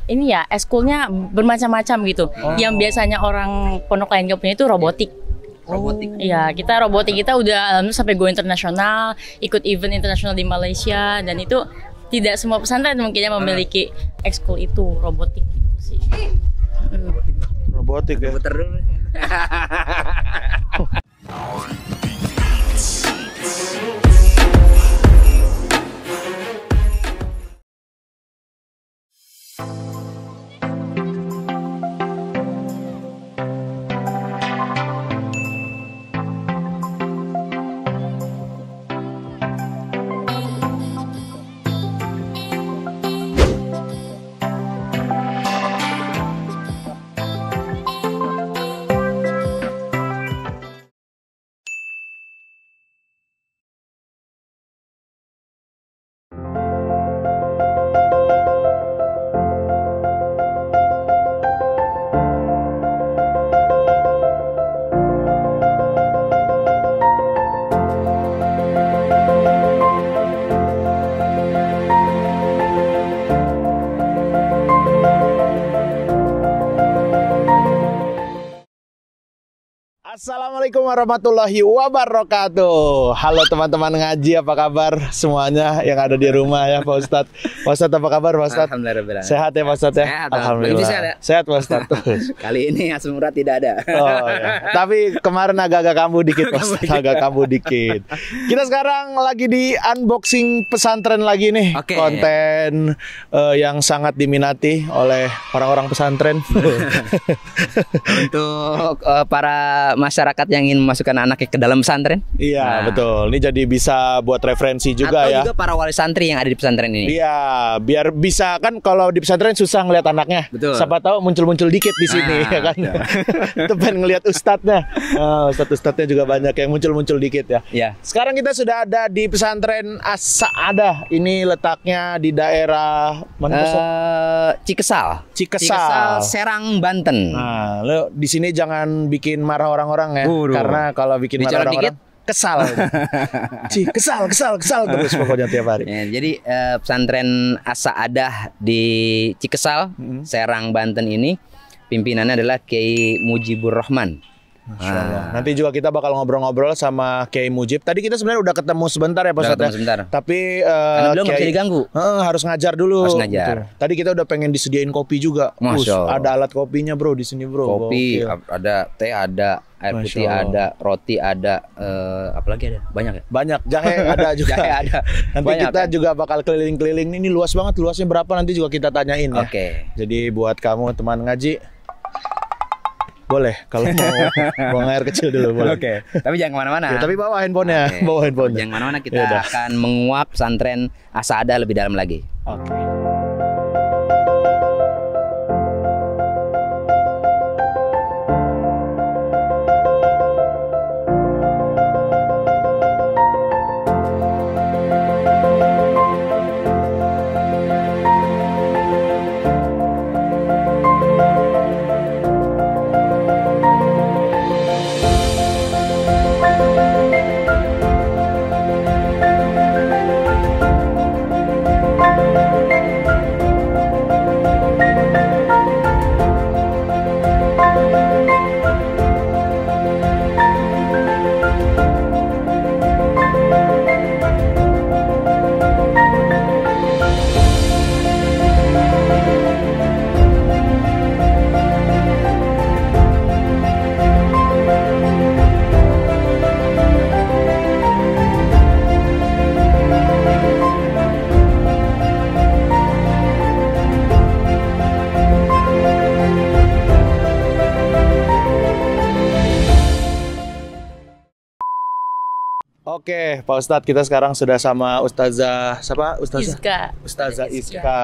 ini ya eskulnya bermacam-macam gitu. Yang biasanya orang pondok lain gak punya itu robotik. Iya, kita robotik kita udah sampai go internasional, ikut event internasional di Malaysia, dan itu tidak semua pesantren mungkin yang memiliki ekskul itu robotik gitu sih. Robotik ya. Puter dulu. Assalamualaikum warahmatullahi wabarakatuh. Halo teman-teman ngaji, apa kabar semuanya yang ada di rumah ya Pak Ustadz. Pak Ustadz apa kabar Pak Ustadz? Alhamdulillah. Sehat ya Pak Ustadz ya? Sehat, Alhamdulillah. sehat ya? Sehat Pak Ustadz. Kali ini asam urat tidak ada. Oh, ya. Tapi kemarin agak-agak kambuh dikit Pak Ustadz. Agak kambuh dikit. Kita sekarang lagi di unboxing pesantren lagi nih. Oke. Konten yang sangat diminati oleh orang-orang pesantren. Untuk para masyarakat yang ingin memasukkan anaknya ke dalam pesantren. Iya, Nah. betul. Ini jadi bisa buat referensi juga Atau ya. juga para wali santri yang ada di pesantren ini. Iya, biar bisa kan kalau di pesantren susah ngeliat anaknya. Betul. Siapa tahu muncul-muncul dikit di sini Nah, ya kan. Itu pengen ngeliat ustadznya. Ustadz-ustadznya juga banyak yang muncul-muncul dikit ya. Ya. Sekarang kita sudah ada di pesantren As-Sa'adah. Ini letaknya di daerah mana Ustaz? Cikesal. Cikesal. Serang, Banten. Nah, lo di sini jangan bikin marah orang-orang ya. Waduh. Karena kalau bikin marah Bicara orang-orang kesal. kesal terus pokoknya tiap hari. Ya, jadi pesantren As-Sa'adah di Cikesal, Serang, Banten ini pimpinannya adalah Kiai Mujibur Rahman. Masya Allah. Nanti juga kita bakal ngobrol-ngobrol sama Kiai Mujib. Tadi kita sebenarnya udah ketemu sebentar ya Pak Udah Ustadz. ketemu sebentar. Tapi Karena beliau nggak bisa diganggu. Harus ngajar dulu. Harus ngajar. Betul. Tadi kita udah pengen disediain kopi juga. Masya Allah. Ada alat kopinya bro di sini bro. Kopi, Gokil. ada teh, ada air Masya putih, Allah. ada roti, ada apalagi ada banyak ya. Banyak jahe ada juga. Jahe ada. Nanti Banyak, kita kan? juga bakal keliling-keliling. Ini luas banget. Luasnya berapa nanti juga kita tanyain ya. Oke. Jadi buat kamu teman ngaji, boleh kalau mau buang air kecil dulu boleh. Oke. Tapi jangan kemana-mana. Ya, tapi bawa handphonenya, Oke. bawa handphonenya. Jangan kemana-mana, kita Yaudah. akan menguak pesantren As-Sa'adah lebih dalam lagi. Oke. Oke, Pak Ustadz, kita sekarang sudah sama Ustazah siapa? Izka. Ustazah Izka.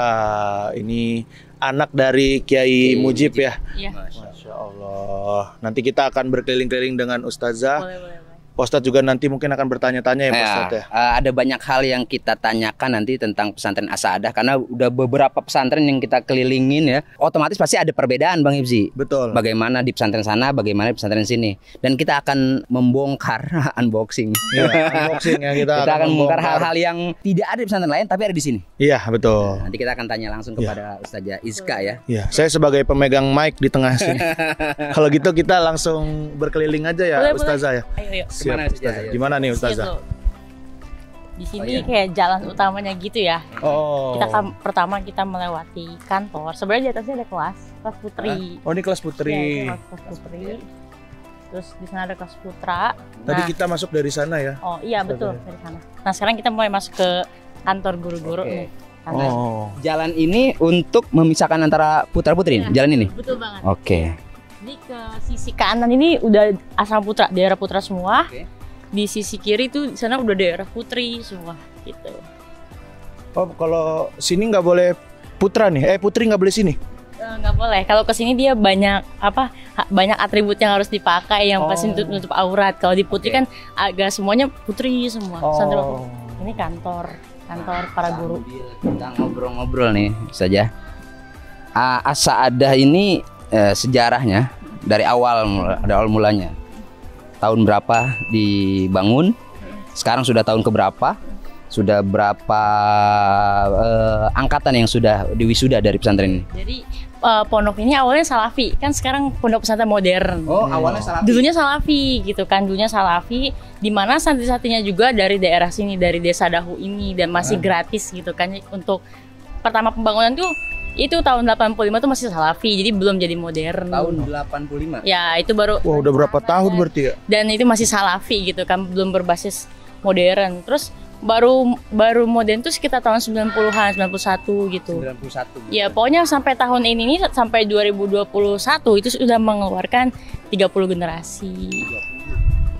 Ini anak dari Kiai Mujib ya. Iya. Masya Allah. Nanti kita akan berkeliling-keliling dengan Ustazah. Boleh. Pak Ustadz juga nanti mungkin akan bertanya-tanya ya Pak Ustadz ya. Ada banyak hal yang kita tanyakan nanti tentang pesantren As-Sa'adah karena udah beberapa pesantren yang kita kelilingin ya. Otomatis pasti ada perbedaan Bang Ibzi. Betul. Bagaimana di pesantren sana, bagaimana di pesantren sini. Dan kita akan membongkar unboxing. Iya, unboxing ya kita akan membongkar hal-hal yang tidak ada di pesantren lain tapi ada di sini. Iya, betul. Nanti kita akan tanya langsung kepada Ustazah Izka ya. Iya, saya sebagai pemegang mic di tengah sini. Kalau gitu kita langsung berkeliling aja ya Ustazah ya. Ayo. Siap, Ustazah. Gimana nih Ustazah? Di sini kayak jalan utamanya gitu ya. Oh. Pertama kita melewati kantor. Sebenarnya di atasnya ada kelas putri. Oh, ini kelas putri. Ya, kelas putri. Terus di sana ada kelas putra. Tadi kita masuk dari sana ya? Oh iya betul dari sana. Nah sekarang kita mulai masuk ke kantor guru-guru nih. Oh. Jalan ini untuk memisahkan antara putra putri. Ya, jalan ini. Betul banget. Oke. Jadi ke sisi kanan ini udah asrama putra, daerah putra semua. Oke. Di sisi kiri tuh di sana udah daerah putri semua gitu. Oh, kalau sini nggak boleh putra nih? Putri nggak boleh sini? Nggak boleh. Kalau kesini dia banyak banyak atribut yang harus dipakai yang pasti nutup aurat. Kalau di putri kan agak semuanya putri semua. Oh. Ini kantor para guru. Kita ngobrol-ngobrol nih saja. As-Sa'adah ini sejarahnya dari awal mulanya. Tahun berapa dibangun? Sekarang sudah tahun keberapa? Sudah berapa angkatan yang sudah diwisuda dari pesantren ini? Jadi pondok ini awalnya Salafi, kan sekarang pondok pesantren modern. Oh, awalnya Salafi. Dulunya Salafi gitu kan, dulunya Salafi, di mana santri-santrinya juga dari daerah sini, dari desa Dahu ini dan masih gratis gitu kan. Untuk pertama pembangunan tuh itu tahun 85 tuh masih Salafi, jadi belum jadi modern. Tahun 85. Ya, itu baru. Wah, udah berapa tahun berarti ya? Dan itu masih Salafi gitu kan, belum berbasis modern. Terus baru modern tuh sekitar tahun 90-an, 91 gitu. 91. Ya, pokoknya sampai tahun ini nih, sampai 2021 itu sudah mengeluarkan 30 generasi.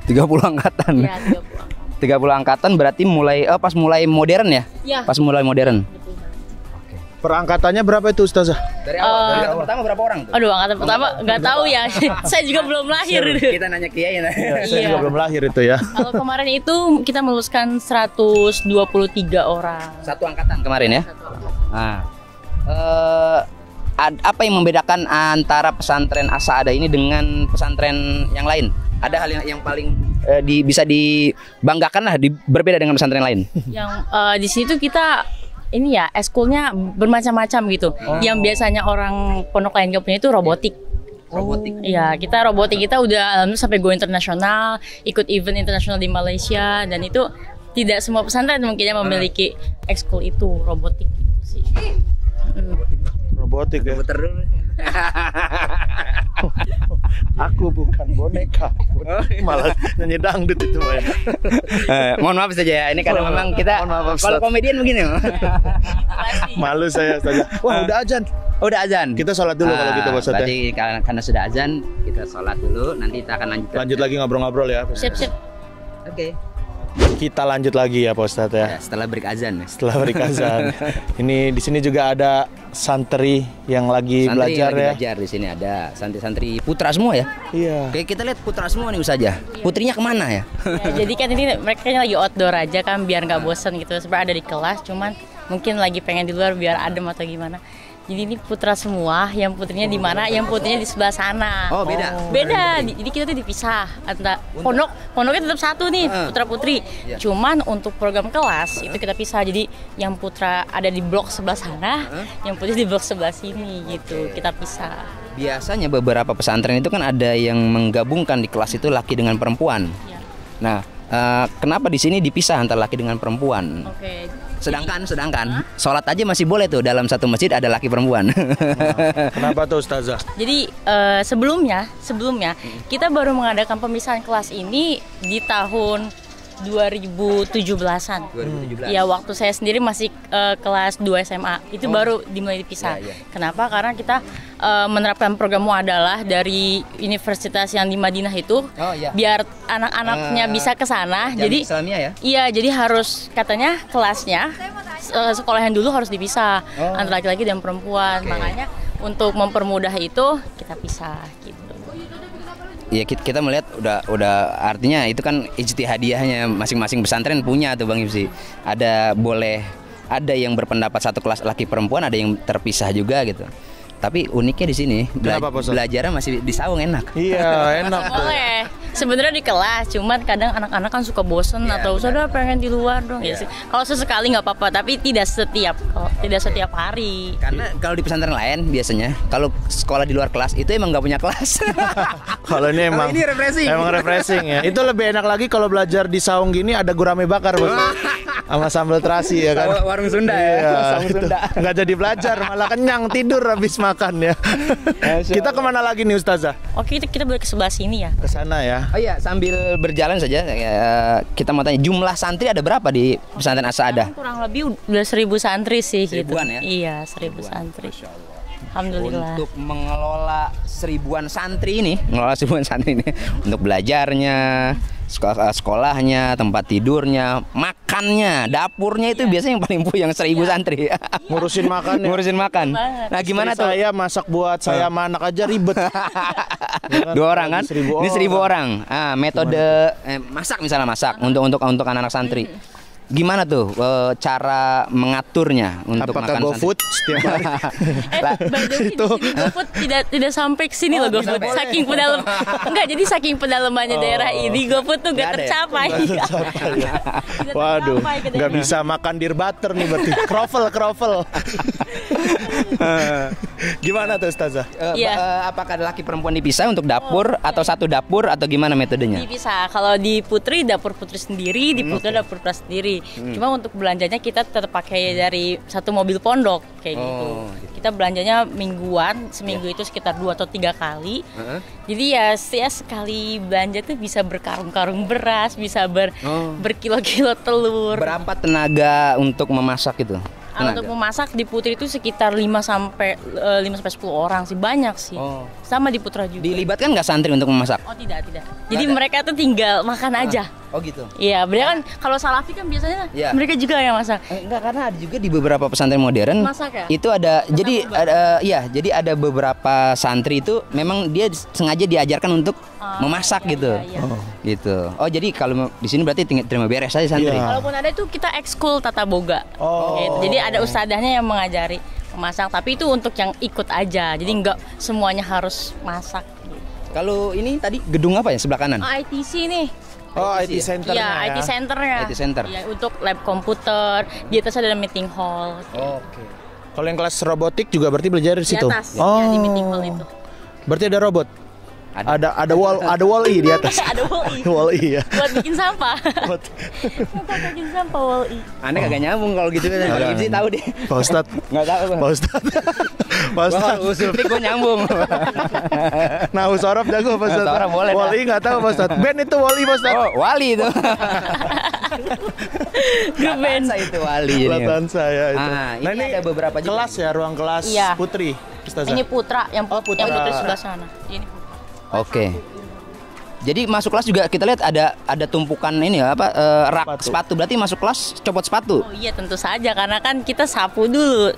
30 angkatan. Ya, 30 angkatan. 30 angkatan berarti pas mulai modern ya? Ya. Pas mulai modern. Perangkatannya berapa itu Ustazah? Dari awal, angkatan pertama berapa orang tuh? Aduh, angkatan pertama nggak tahu ya. Saya juga belum lahir. Kita nanya Kiai nah. Saya juga belum lahir itu ya. Kalau kemarin itu kita meluluskan 123 orang. Satu angkatan kemarin ya? Nah, apa yang membedakan antara pesantren As-Sa'adah ini dengan pesantren yang lain? Ada hal yang paling bisa dibanggakan lah, berbeda dengan pesantren lain? Yang di sini tuh kita ini ya, eskulnya bermacam-macam gitu. Yang biasanya orang pondok lain gak punya itu robotik. Robotik. Iya, kita robotik kita udah alhamdulillah sampai go internasional, ikut event internasional di Malaysia, dan itu tidak semua pesantren mungkin yang memiliki ekskul itu robotik gitu sih. Robotik ya. Puter dulu. Aku bukan boneka, malah nyanyi dangdut itu main. Mohon maaf saja ya, ini karena memang kita kalau komedian begini. Malu saya saja. Wah, udah azan. Oh, udah azan. Kita sholat dulu kalau gitu Pak Ustadz. Berarti karena sudah azan, kita sholat dulu. Nanti kita akan lanjut lagi ngobrol-ngobrol ya. Sip. Oke. Kita lanjut lagi ya Pak Ustadz ya. Setelah break azan. Setelah break azan. Ini di sini juga ada santri yang lagi belajar ya. Belajar di sini ada santri-santri putra semua ya. Iya. Oke, kita lihat putra semua nih Ustazah. Putrinya kemana ya? Ya, jadi kan ini mereka lagi outdoor aja kan biar nggak bosan gitu. Sebenarnya ada di kelas, cuman mungkin lagi pengen di luar biar adem atau gimana. Jadi ini putra semua, yang putrinya di mana, yang putrinya di sebelah sana. Oh, beda. Beda. Jadi kita tuh dipisah antara pondoknya tetap satu nih, putra putri. Ya. Cuman untuk program kelas itu kita pisah. Jadi yang putra ada di blok sebelah sana, yang putri di blok sebelah sini gitu. Kita pisah. Biasanya beberapa pesantren itu kan ada yang menggabungkan di kelas itu laki dengan perempuan. Ya. Nah, kenapa di sini dipisah antara laki dengan perempuan? Oke. Sedangkan sholat aja masih boleh tuh dalam satu masjid ada laki perempuan. Kenapa tuh Ustazah? Jadi sebelumnya kita baru mengadakan pemisahan kelas ini di tahun 2017-an. 2017. Ya, waktu saya sendiri masih kelas 2 SMA. Itu baru dimulai dipisah. Ya. Kenapa? Karena kita menerapkan program muadalah dari universitas yang di Madinah itu. Biar anak-anaknya bisa ke sana. Jadi Islamiyah ya? Iya, jadi harus katanya kelasnya sekolah yang dulu harus dipisah antara laki-laki dan perempuan. Makanya untuk mempermudah itu kita pisah gitu. ya kita melihat udah artinya itu kan ijtihadiyahnya masing-masing pesantren punya tuh Bang Yipsi. Ada yang berpendapat satu kelas laki perempuan, ada yang terpisah juga gitu. Tapi uniknya di sini belajarnya masih di saung enak. Iya, enak tuh. Boleh. Sebenarnya di kelas, cuman kadang anak-anak kan suka bosen atau saudara pengen di luar dong. Ya sih. Kalau sesekali nggak apa-apa, tapi tidak setiap hari. Karena kalau di pesantren lain biasanya kalau sekolah di luar kelas itu emang nggak punya kelas. Kalau ini emang ini refreshing. Emang refreshing ya. Itu lebih enak lagi kalau belajar di saung gini ada gurame bakar, Bos. Sama sambal terasi ya kan. Warung Sunda ya. Iya, Saung Sunda. Nggak jadi belajar, malah kenyang tidur habis makan ya. Kita kemana lagi nih Ustazah? Oke, kita boleh ke sebelah sini ya. Ke sana ya. Oh iya, sambil berjalan saja kita mau tanya jumlah santri ada berapa di pesantren As-Sa'adah? Kurang lebih udah 1.000 santri sih. Seribuan gitu. ya? Iya, 1.000 santri. Alhamdulillah. Untuk mengelola seribuan santri ini untuk belajarnya, sekolahnya, tempat tidurnya, makannya, dapurnya itu biasanya yang paling yang 1.000 santri. Ngurusin makan ya. Ngurusin makan. Nah, gimana tuh? Saya masak buat saya sama anak aja ribet. 2 orang kan? Ini 1.000 orang. Metode masak misalnya untuk anak-anak santri. Gimana tuh cara mengaturnya untuk apakah makan GoFood setiap hari? Itu GoFood tidak sampai ke sini loh GoFood. Saking pedalam. Enggak, jadi saking pedalamannya daerah ini GoFood tuh enggak tercapai. Waduh, nggak bisa makan deer butter nih berarti. Kroffel. Gimana tuh Ustazah? Apakah laki perempuan dipisah untuk dapur atau satu dapur atau gimana metodenya? Dipisah. Kalau di Putri dapur Putri sendiri, di Putra dapur Putra sendiri. Cuma untuk belanjanya kita tetap pakai dari satu mobil pondok kayak gitu. Kita belanjanya mingguan, seminggu itu sekitar 2 atau 3 kali. Jadi ya sekali belanja tuh bisa berkarung-karung beras, bisa berkilo-kilo telur. Berapa tenaga untuk memasak itu? Untuk memasak di Putri itu sekitar 5 sampai 10 orang sih, banyak sih. Sama di Putra juga. Dilibatkan nggak santri untuk memasak? Oh tidak. Jadi mereka tuh tinggal makan aja. Oh gitu. Iya, mereka kan kalau salafi kan biasanya mereka juga yang masak. Enggak, karena ada juga di beberapa pesantren modern. Masak ya? Itu ada jadi ada beberapa santri itu memang dia sengaja diajarkan untuk memasak gitu. Iya. Gitu. Oh, jadi kalau di sini berarti terima beres aja santri. Kalaupun ada itu kita ekskul tata boga. Gitu. Jadi ada ustadzahnya yang mengajari memasak, tapi itu untuk yang ikut aja. Jadi nggak semuanya harus masak. Gitu. Kalau ini tadi gedung apa ya sebelah kanan? ITC nih. IT Center. Iya, IT Centernya. IT Center. Ya, untuk lab komputer. Di atas ada meeting hall. Oke. Kalau yang kelas robotik juga berarti belajar di situ. Di atas. Ya, di meeting hall itu. Berarti ada robot. Ada wall-e di atas. Ada wall-e. Wall-e ya. Buat bikin sampah. Buat bikin sampah wall-e. Aneh kagak nyambung kalau gitu kan. Kalau sih tahu deh. Pak Ustadz. Enggak tahu. Pak Ustadz. Pak Ustadz. Usul fik gue nyambung. Nah, Usorop jago Pak Ustadz. Usorop boleh. Wall-e enggak tahu Pak Ustadz. Band itu wall-e Pak Ustadz. Oh, wali itu. Grup band. Itu wali jadinya. Kelihatan saya itu. Nah, ini ada beberapa kelas ya, ruang kelas Putri. Ustazah. Ini Putra yang Putri sebelah sana. Ini Oke. Jadi masuk kelas juga kita lihat ada tumpukan ini ya rak sepatu. Berarti masuk kelas copot sepatu. Oh iya tentu saja karena kan kita sapu dulu.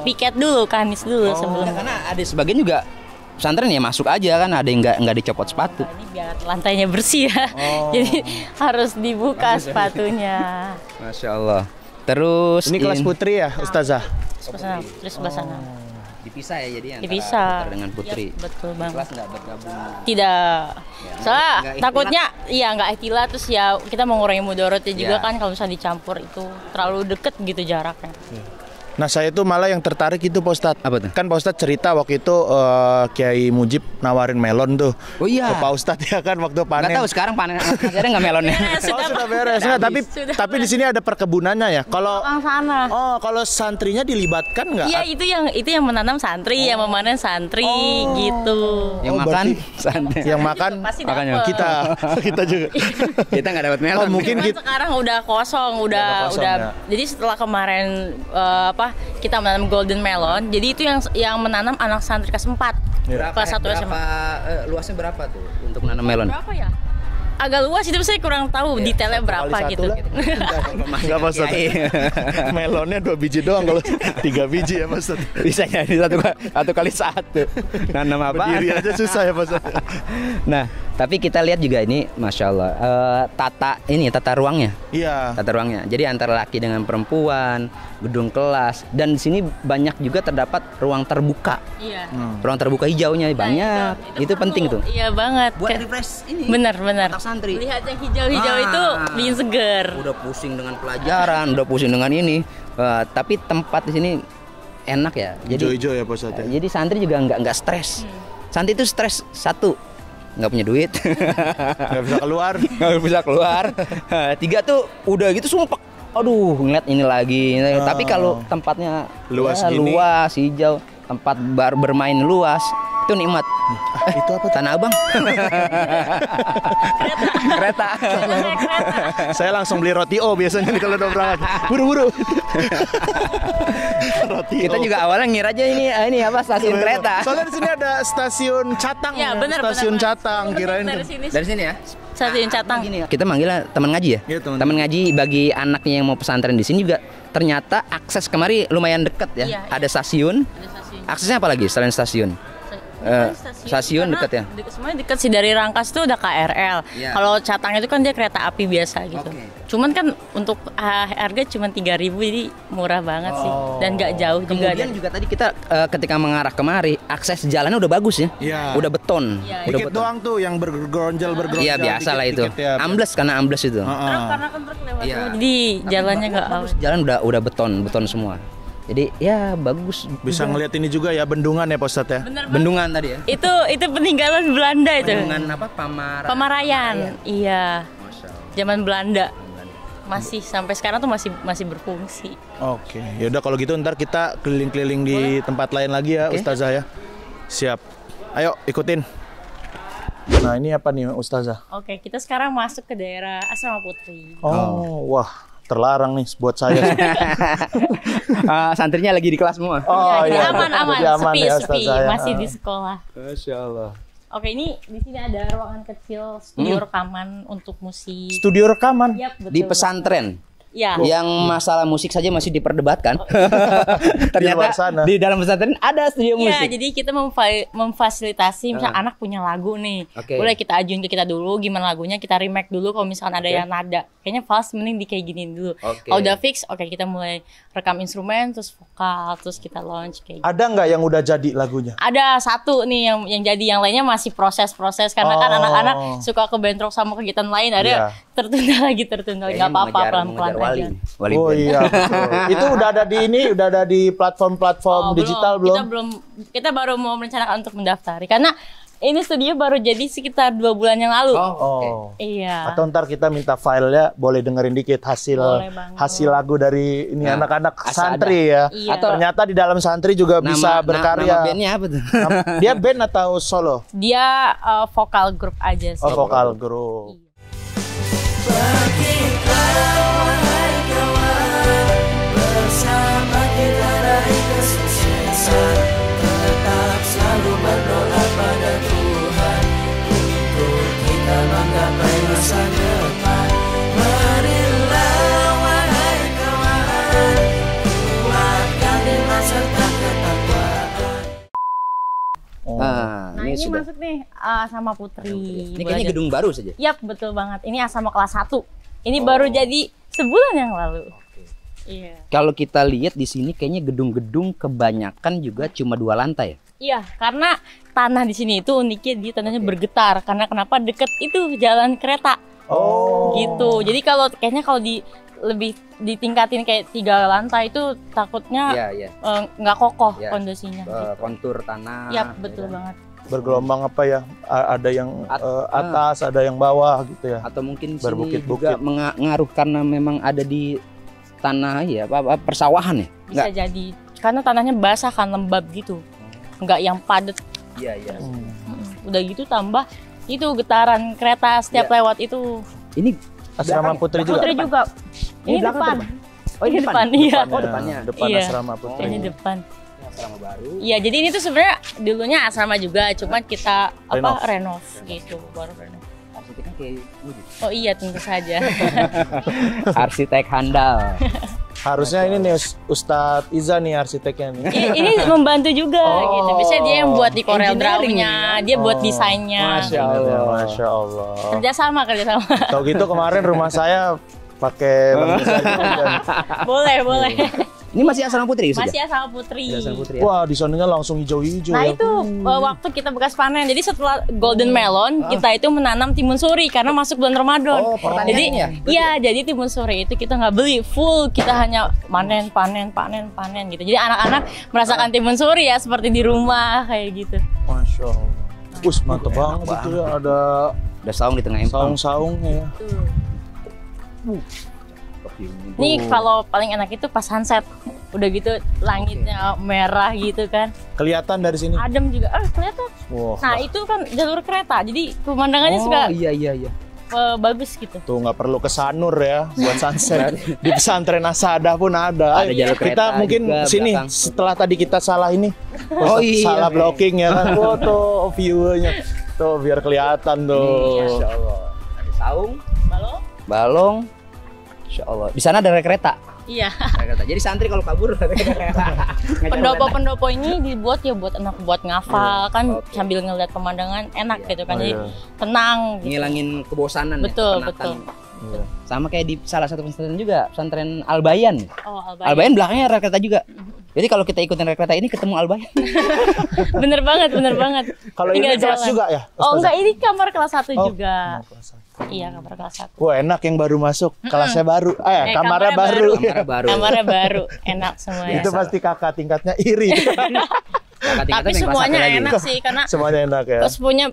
Piket dulu, kamis dulu sebelum. Karena ada sebagian juga pesantren ya masuk aja kan, ada yang nggak dicopot sepatu. Ini biar lantainya bersih ya. Jadi harus dibuka sepatunya. Masya Allah. Terus ini kelas Putri ya, Ustazah? Terus sebelah sana. Dipisah ya jadi dipisah antara dengan Putri. Ya, betul banget. Kelas nggak bergabung. Tidak. Soalnya takutnya nggak ikhtilat terus ya kita mengurangi mudaratnya juga kan kalau misalnya dicampur itu terlalu deket gitu jaraknya. Nah saya tuh malah yang tertarik itu Pak Ustadz. Apa tuh? Kan Pak Ustadz cerita waktu itu Kiai Mujib nawarin melon tuh. Oh iya. Ke Pak Ustadz ya kan waktu panen. Nggak tahu sekarang panen akhirnya nggak melonnya. Sudah beres. Nah, tapi di sini ada perkebunannya ya. Kalau sana. Oh kalau santrinya dilibatkan nggak? Iya itu yang menanam santri, yang memanen santri gitu. Yang makan santri. Yang makan makanya kita juga. Kita nggak dapat melon. Mungkin sekarang udah kosong, udah. Ya. Jadi setelah kemarin kita menanam golden melon. Jadi itu yang menanam anak santri kelas 4. Kelas 1 SMA. Luasnya berapa tuh untuk menanam melon? Berapa ya? Agak luas itu saya kurang tahu detailnya berapa gitu. Enggak Mas. Melonnya 2 biji doang kalau 3 biji ya Mas. Bisa jadi satu kali satu. Nanam apa? Berdiri aja susah ya Mas. Nah, Tapi kita lihat juga ini, masya Allah, tata ruangnya. Iya. Tata ruangnya. Jadi antara laki dengan perempuan, gedung kelas, dan di sini banyak juga terdapat ruang terbuka. Iya. Ruang terbuka hijaunya banyak. Itu perlu. penting tuh. Iya banget. Buat refresh ini. Bener. Otak santri. Lihat yang hijau-hijau itu bikin seger. Udah pusing dengan pelajaran, udah pusing dengan ini. Tapi tempat di sini enak ya. Jadi Hijau-hijau ya Pak Ustadz ya. Jadi santri juga nggak stres. Santri itu stres satu, nggak punya duit, Nggak bisa keluar. nggak bisa keluar. Tiga tuh udah gitu sumpah. Aduh, ngeliat ini lagi. Tapi kalau tempatnya Luas ya, gini. luas, hijau, tempat bermain luas, itu nikmat. Itu apa tuh? Tanah Abang. Kereta. Saya langsung beli roti biasanya nih kalau udah berangkat. Buru-buru. Roti Kita juga awalnya ngira aja ini apa stasiun kereta. Soalnya di sini ada stasiun Catang. Ya, benar, Stasiun benar. Catang kirain. Dari sini. Dari sini ya. Stasiun Catang. Gini, kita manggilnya teman ngaji ya. Iya, teman. Teman ngaji bagi anaknya yang mau pesantren di sini juga ternyata akses kemari lumayan dekat ya. Iya, Ada stasiun. Ada stasiun. Aksesnya apa lagi selain stasiun? Stasiun Karena dekat ya. Semuanya dekat sih, dari Rangkas tuh udah KRL. Iya. Kalau Catang itu kan dia kereta api biasa gitu. Oke. Cuman kan untuk harga cuma 3.000, jadi murah banget sih dan nggak jauh juga. Kemudian juga tadi kita ketika mengarah kemari akses jalannya udah bagus ya. Iya. Udah beton. Iya, Udah Dikit beton. doang tuh yang bergeronjal. Iya biasa lah itu. dikit-dikit ya. Ambles karena ambles itu. Karena kan truk lewat Iya. semua, jadi jalannya nggak Bagus, jalan udah beton semua. Jadi ya bagus. Bisa juga. ngeliat ini juga ya, bendungan ya Pak Ustadz ya. Bener banget. Bendungan tadi ya. Itu peninggalan Belanda itu. Bendungan apa? Pamarayan. Iya. Masya Allah. Zaman Belanda. Masih sampai sekarang tuh masih berfungsi. Oke, yaudah kalau gitu ntar kita keliling-keliling di tempat lain lagi ya Ustazah ya. Siap. Ayo ikutin. Nah ini apa nih Ustazah? Oke, kita sekarang masuk ke daerah Asrama Putri. Oh, wah terlarang nih buat saya. Santrinya lagi di kelas semua. Oh Jadi iya, aman, jadi aman sepi, ya, sepi, Ustazah ya. masih di sekolah. Masya Allah. Oke, ini di sini ada ruangan kecil studio rekaman untuk musik. Studio rekaman. Yap, betul. Di pesantren. Ya. Yang masalah musik saja masih diperdebatkan. Di luar Ternyata sana. di dalam pesantren ada studio Iya, musik. jadi kita memfasilitasi misal anak punya lagu nih. Oke. Boleh kita ajuin ke kita dulu gimana lagunya, kita remake dulu kalau misalkan ada yang nada. Kayaknya fals mending di kayak gini dulu. Oke. Kalau udah fix, oke kita mulai rekam instrumen, terus vokal, terus kita launch kayak gitu. Ada nggak yang udah jadi lagunya? Ada satu nih yang jadi, yang lainnya masih proses-proses karena kan Oh. anak-anak suka kebentrok sama kegiatan lain, ada Iya. tertunda lagi nggak apa-apa, pelan-pelan aja. Wali Oh band. iya. Betul. Itu udah ada di ini, udah ada di platform-platform digital belum? Kita baru mau merencanakan untuk mendaftar karena ini studio baru jadi sekitar 2 bulan yang lalu. Oh. Iya. Atau ntar kita minta filenya, boleh dengerin dikit Boleh banget. hasil lagu dari ini Nah, anak-anak asal santri ya. Iya. Atau ternyata di dalam santri juga bisa berkarya. Nama bandnya apa tuh? Dia band atau solo? Dia vokal grup aja sih. Oh, vokal grup. Bersama kita raih kesuksesan, tetap selalu berdoa pada Tuhan untuk kita menggapai masa depan. Marilah wahai kawan, kuatkan iman serta ketakwaan. Oh. Nah ini ini sudah. masuk nih sama Putri. Ini kayaknya gedung baru saja. Yap, betul banget. Ini asrama kelas 1. Ini baru jadi sebulan yang lalu. Iya. Kalau kita lihat di sini kayaknya gedung-gedung kebanyakan juga cuma 2 lantai. Iya, karena tanah di sini itu uniknya di tanahnya bergetar. Karena kenapa? Deket itu jalan kereta. Oh. Gitu. Jadi kayaknya kalau lebih ditingkatin kayak 3 lantai itu takutnya Iya. nggak kokoh Iya. kondisinya. Kontur tanah. Yap, betul banget. Bergelombang apa ya? Ada yang atas, ada yang bawah gitu ya. Atau mungkin sini Berbukit-bukit. juga mengaruh karena memang ada di tanah ya, persawahan ya? Bisa jadi. Karena tanahnya basah kan, lembab gitu. Nggak yang padat. Iya. Udah gitu tambah itu getaran kereta setiap Iya. lewat itu. Ini Asrama Putri juga. Putri juga. Ini belakang depan. Oh, ini depan. Iya. Oh, depannya. Depan Iya. asrama Putri. Ini depan. Asrama baru. Iya, jadi ini tuh sebenarnya dulunya asrama juga, cuman kita renov gitu, baru renov. Arsiteknya kayak Oh iya, tentu saja. arsitek handal. Harusnya ini nih Ustadz Iza nih arsiteknya nih. Ini membantu juga gitu. Biasanya dia yang buat di Corel Engineering Draw-nya, dia buat desainnya. Masya Allah, Masya Allah. Kerjasama. Kalau gitu kemarin rumah saya pakai Bang Iza juga. Boleh. Ini masih asrama putri saja? Masih asal Putri. Wah, di sananya langsung hijau-hijau Nah ya. itu waktu kita bekas panen. Jadi setelah golden melon, kita itu menanam timun suri karena masuk bulan Ramadan. Oh, Jadi pertaniannya? iya, jadi timun suri itu kita nggak beli full, kita hanya panen gitu. Jadi anak-anak merasakan timun suri ya seperti di rumah kayak gitu. Masya Allah. Mantep banget itu ya, ada Udah saung di tengah empang. saung-saungnya ya. Ini kalau paling enak itu pas sunset. Udah gitu langitnya merah gitu kan. Kelihatan dari sini. Adem juga. Kelihatan. Wah, Nah, itu kan jalur kereta. Jadi pemandangannya suka Iya. bagus gitu. tuh nggak perlu ke Sanur ya buat sunset. Di pesantren Asada pun ada. Ada jalur kereta Kita mungkin juga sini belakang. setelah tadi kita salah ini. Oh, iya. Salah blocking ya kan. Foto view-nya. Tuh biar kelihatan tuh. Masya Allah. Ada saung, Balong? balong. Masya Allah. Di sana ada rel kereta. Iya. Rel kereta. Jadi santri kalau kabur Pendopo-pendopo ini dibuat ya buat anak buat ngafal kan Oke. sambil ngeliat pemandangan enak gitu kan. Oh, Jadi iya. tenang gitu. ngilangin kebosanan Betul, ya, kepenatan. Iya. Sama kayak di salah satu pesantren juga, pesantren Al-Bayan. Oh, Al-Bayan belakangnya rel kereta juga. Jadi kalau kita ikutin rel kereta ini ketemu Al-Bayan. bener banget. Kalau Tinggal ini kelas jalan. juga ya? Oh enggak, ini kamar kelas 1 Oh, juga. kamar kelas 1. Iya, kamar kelas 1. Wah, enak yang baru masuk, kelasnya baru. Kamarnya kamarnya baru. Kamar baru. Kamarnya baru, enak semuanya. Itu pasti kakak tingkatnya iri. Tapi semuanya enak sih karena Semuanya enak ya. terus punya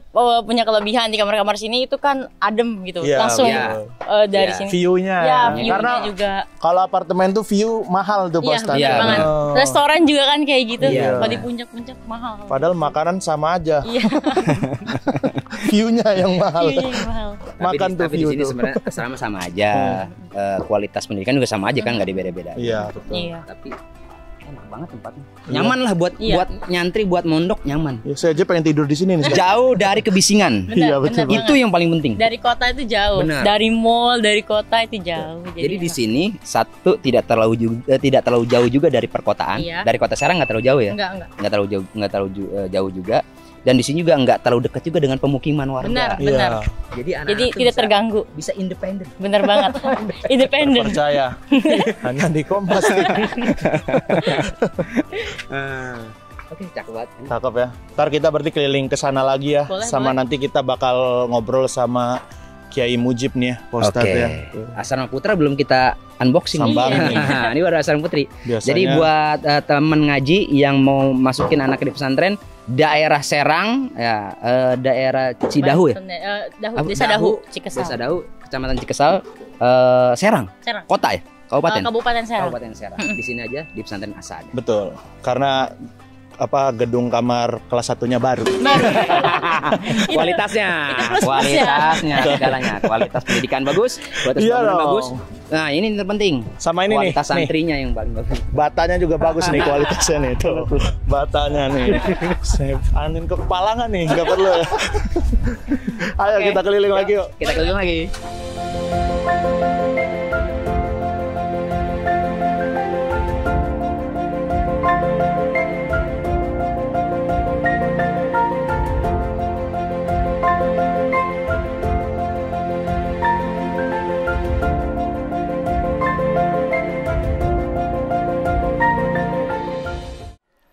kelebihan di kamar-kamar sini itu kan adem gitu. Iya, Langsung iya. Dari Iya. sini. View-nya. Ya, view-nya Karena juga. kalau apartemen tuh view mahal tuh Iya, Pak Ustadz. bener Iya, banget. Oh. Restoran juga kan kayak gitu. Iya. Kalau di puncak-puncak mahal. Padahal makanan sama aja. Iya. View-nya yang mahal. Iya, mahal. Makan tuh tapi di view sini tuh. sebenarnya asrama sama aja. Kualitas pendidikan juga sama aja kan, nggak dibeda-beda. Iya, betul. Iya. Tapi enak banget tempatnya. Iya. Nyaman lah buat Iya. buat nyantri, buat mondok nyaman. Ya, saya aja pengen tidur di sini nih. Jauh dari kebisingan. Iya, betul. bener Itu yang paling penting. Dari kota itu jauh. Benar. Dari mall, dari kota itu jauh. Jadi di enak. sini satu tidak terlalu jauh juga dari perkotaan. Iya. Dari kota Serang nggak terlalu jauh ya. Enggak. Nggak terlalu jauh juga. Dan di sini juga nggak terlalu dekat juga dengan pemukiman warga. Benar. Iya, Jadi anak Jadi tidak terganggu. bisa independen. Bener banget. Independen. percaya. Hanya di Kompas. Oke, cakep banget. Cakep ya. Ntar kita berarti keliling ke sana lagi ya. Boleh, sama boleh. nanti kita bakal ngobrol sama Kiai Mujib nih ya, Pak Ustadz Oke. ya. Asrama Putra belum kita unboxing. Sambangin nih. Ini baru Asrama Putri. Biasanya Jadi buat temen ngaji yang mau masukin anak di pesantren daerah Serang ya, daerah Cidahu ya. Dahu, Desa Dahu, Cikesal. Desa Dahu, Kecamatan Cikesal, Serang. Serang. Kota ya? Kabupaten. Kabupaten Serang. Kabupaten Serang. Di sini aja di pesantren Asad. betul. Karena gedung kamar kelas 1-nya baru. Kualitasnya, kualitasnya segalanya. Kualitas pendidikan bagus, kualitas Iya bangunan dong. bagus. Nah, ini terpenting. Sama ini Kualitas nih. santrinya yang paling bagus. Batanya juga bagus nih kualitasnya nih tuh. Batanya nih. Saya angin ke kepala nggak nih? Nggak perlu ya. Ayo Oke. kita keliling lagi yuk. Kita keliling lagi.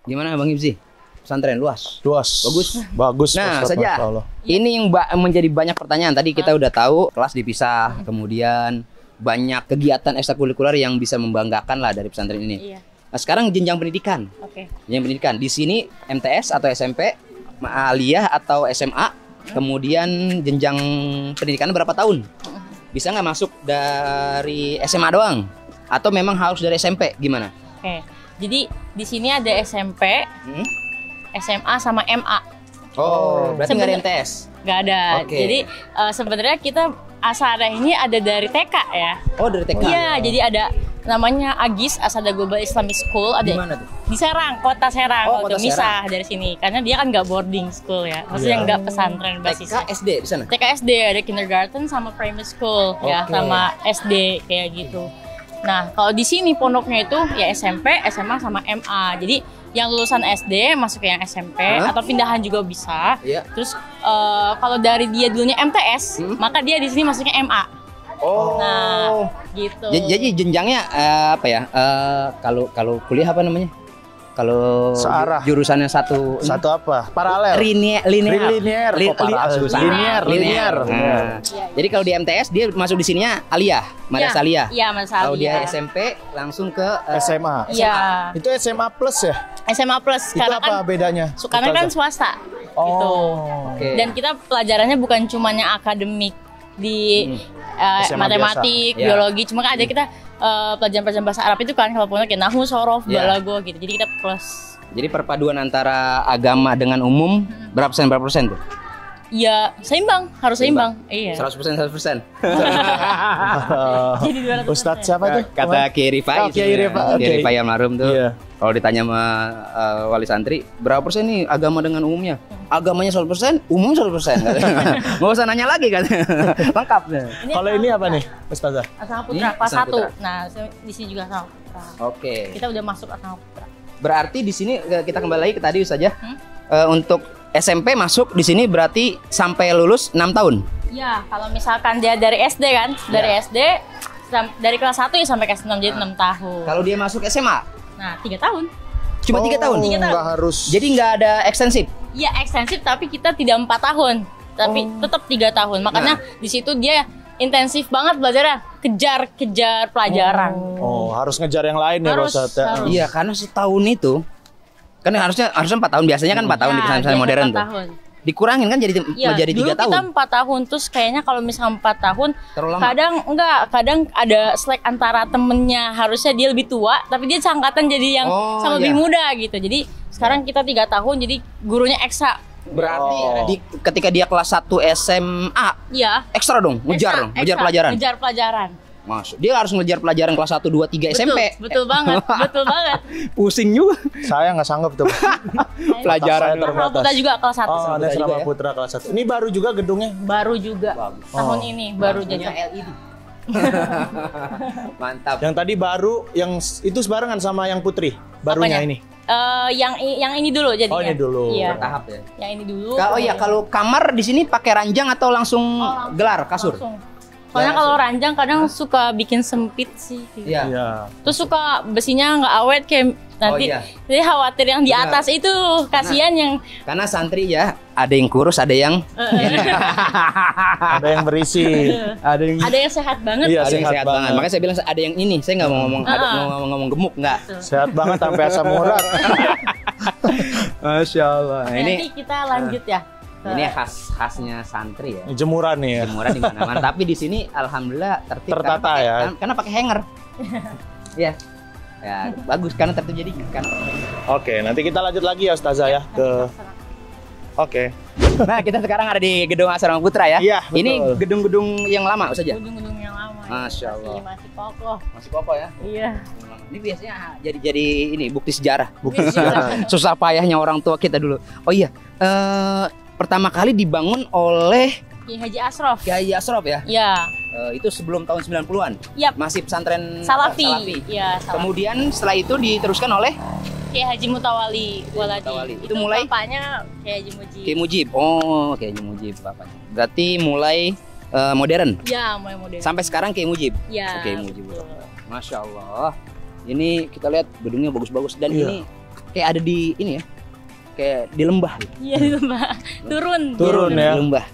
Gimana Bang Ibzi? Pesantren luas. Luas. Bagus. Bagus. Nah, Ustadz, saja. Masya Allah. Ini yang menjadi banyak pertanyaan. Tadi kita udah tahu kelas dipisah, kemudian banyak kegiatan ekstrakurikuler yang bisa membanggakan lah dari pesantren ini. Iya. Nah, sekarang jenjang pendidikan. Oke. Jenjang pendidikan. Di sini MTS atau SMP, aliyah atau SMA, kemudian jenjang pendidikannya berapa tahun? Bisa nggak masuk dari SMA doang? Atau memang harus dari SMP? Gimana? Oke. Jadi di sini ada SMP, SMA sama MA. Oh, berarti nggak ada Sebenernya- MTS? Nggak ada. Oke. Jadi sebenarnya kita Asada ini ada dari TK ya. Oh, dari TK. Iya, jadi ada namanya AGIS, Asada Global Islamic School, ada Di mana tuh? di Serang, kota Serang. Oh, Waktu kota misah dari sini karena dia kan nggak boarding school ya, maksudnya Iya. nggak pesantren TK basisnya. SD di sana? TK SD ada kindergarten sama primary school ya, Oke. sama SD kayak gitu. Nah, kalau di sini pondoknya itu ya SMP, SMA sama MA. Jadi yang lulusan SD masuk ke yang SMP atau pindahan juga bisa. Iya. Terus kalau dari dia dulunya MTS, maka dia di sini masuknya MA. Oh. Nah, gitu. Jadi jenjangnya apa ya? Kalau kuliah apa namanya? Kalau Searah. jurusannya satu apa? Paralel. linear. Linear. Linear. Nah, jadi kalau di MTS dia masuk di sininya aliyah, madrasah aliyah. Iya, madrasah Kalau dia aliyah. SMP langsung ke SMA. Iya. Itu SMA plus ya? SMA plus Itu karena apa kan bedanya? karena kan swasta. Gitu. Oke. Dan kita pelajarannya bukan cuma yang akademik di SMA matematik, biasa. biologi, cuma kan ada kita pelajaran-pelajaran bahasa Arab itu kan kalau pondok kayak nahwu, sorof, Ya. balago gitu. Jadi kita plus. Jadi perpaduan antara agama dengan umum berapa persen tuh? Ya seimbang, harus seimbang. Iya. 100%. Jadi 200%. Ustadz siapa itu? Kata Kiai Rifai. Oh, Kiai Rifai. Kiai Rifai almarhum tuh. Iya. Kalau ditanya sama wali santri, berapa persen nih agama dengan umumnya? Agamanya 100%, umum 100%. Nggak usah nanya lagi kan. Lengkap. Kalau ini apa nih, Ustazah? Asma Putra Ini kelas Asma 1. Putra. Nah, di sini juga Asma Putra. Oke. Kita udah masuk Asma Putra. Berarti di sini kita kembali lagi ke tadi saja. Untuk SMP masuk di sini berarti sampai lulus 6 tahun. Ya, kalau misalkan dia dari SD kan, dari SD dari kelas 1 ya sampai kelas 6 jadi 6 tahun. Kalau dia masuk SMA Nah, 3 tahun. cuma 3 tahun. Tiga tahun. Nggak harus. Jadi nggak ada ekstensif. Iya, ekstensif tapi kita tidak 4 tahun. Tapi tetap 3 tahun. Makanya di situ dia intensif banget belajarnya. Kejar pelajaran. Oh, harus ngejar yang lain ya, Harus, Ustadz. harus. Iya, karena setahun itu kan harusnya 4 tahun, biasanya kan 4 tahun di pesantren biasa modern 4 tuh. tahun. Dikurangin kan jadi Iya, menjadi 3 dulu tahun. kita 4 tahun, terus kayaknya kalau misalnya 4 tahun, Terlalu lama. kadang ada slack antara temennya, harusnya dia lebih tua, tapi dia seangkatan jadi yang Oh, sama iya. lebih muda gitu. Jadi sekarang kita 3 tahun, jadi gurunya ekstra. Berarti Oh. ketika dia kelas 1 SMA Iya. ekstra dong, ngejar Ekstra, pelajaran. Ngejar pelajaran. Masuk. Dia harus ngejar pelajaran kelas 1, 2, 3 SMP. Betul banget, betul banget. Pusing juga. Saya nggak sanggup tuh. Pelajaran Saya Asma Putra juga kelas 1. Oh, ada juga Asrama ya. Putra kelas 1. Ini baru juga gedungnya. Baru juga. Tahun ini baru jadi. LED. Mantap. Yang tadi baru, yang itu sebarengan sama yang Putri. Barunya Apanya? ini. Yang ini dulu jadinya. Oh, ini dulu. Iya. Bertahap ya. Yang ini dulu. Kalau kamar di sini pakai ranjang atau langsung langsung. gelar kasur? Langsung. Soalnya kalau ranjang kadang suka bikin sempit sih. Gitu. Iya. Iya. Terus suka besinya nggak awet kayak nanti. iya. Jadi khawatir yang di atas itu kasihan yang Karena santri ya, ada yang kurus, ada yang Ada yang berisi. ada yang ada yang sehat banget. Iya, ada yang sehat sehat banget. banget. Makanya saya bilang ada yang ini. Saya nggak mau ngomong mau ngomong gemuk, nggak. Sehat banget sampai asam urat. Masya Allah. Nah, Ini nanti kita lanjut ya. ini khasnya santri ya. Jemuran nih ya. Jemuran di mana-mana. Tapi di sini alhamdulillah tertib. Tertata karena pakai- ya. Karena pakai hanger. Iya. Ya bagus karena tertib jadi kan. Oke, nanti kita lanjut lagi ya Ustazah ya ke. Oke. Nah kita sekarang ada di gedung Asrama Putra ya. Iya, betul. Ini gedung-gedung yang lama saja. Gedung-gedung yang lama. Masya Allah. Masih kokoh. Masih kokoh ya. Iya. Ini biasanya jadi ini bukti sejarah. Bukti Susah payahnya orang tua kita dulu. Oh iya, pertama kali dibangun oleh Kiai Haji Asrof. Kiai Asrof ya. Iya. Itu sebelum tahun 90-an. Yap. Masih pesantren Salafi. Salafi. Iya, Salafi. Kemudian setelah itu diteruskan oleh Kiai Haji Mutawali Waladi. Mutawali. Itu mulai? bapaknya Kiai Haji Mujib. Kiai Mujib. Oh, Kiai Haji Mujib bapaknya. Berarti mulai modern. Ya, mulai modern. Sampai sekarang Kiai Mujib. Ya. Kiai Mujib. betul. Masya Allah. Ini kita lihat gedungnya bagus-bagus dan Iya. ini kayak ada di ini ya. Kayak di lembah. Iya, Mbak. Turun ya. Di lembah.